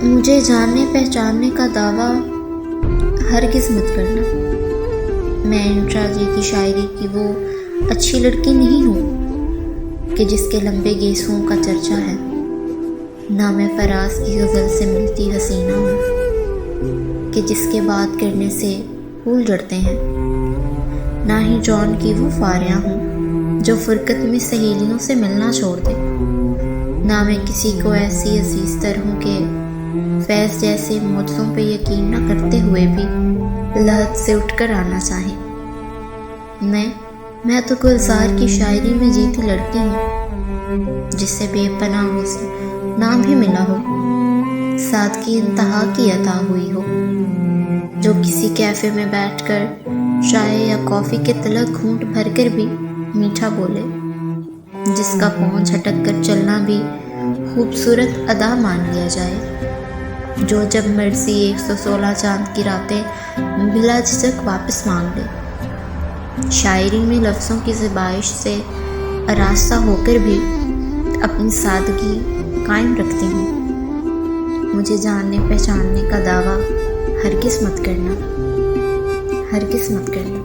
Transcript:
مجھے جاننے پہچاننے کا دعویٰ ہرگز مت کرنا۔ میں انٹرا جی کی شاعری کی وہ اچھی لڑکی نہیں ہوں کہ جس کے لمبے گیسوں کا چرچا ہے، نہ میں فراز کی غزل سے ملتی حسینہ ہوں کہ جس کے بات کرنے سے پھول جڑتے ہیں، نہ ہی جون کی وہ فاریاں ہوں جو فرقت میں سہیلیوں سے ملنا چھوڑ دے، نہ میں کسی کو ایسی عزیز تر ہوں کہ فیض جیسے معجزوں پہ یقین نہ کرتے ہوئے بھی لحد سے اٹھ کر آنا چاہے۔ میں تو گلزار کی شاعری میں جیتی لڑکی ہوں جس سے بے پناہ حسن نام بھی ملا ہو، سادگی انتہا کی عطا ہوئی ہو، جو کسی کیفے میں بیٹھ کر چائے یا کافی کے تلک گھونٹ بھر کر بھی میٹھا بولے، جس کا پاؤں جھٹک کر چلنا بھی خوبصورت ادا مان لیا جائے، جو جب مرضی 116 چاند کی راتیں بلا جھجک واپس مانگ لے۔ شاعری میں لفظوں کی زبائش سے آراستہ ہو کر بھی اپنی سادگی قائم رکھتی ہوں۔ مجھے جاننے پہچاننے کا دعویٰ ہرگز مت کرنا، ہرگز مت کرنا۔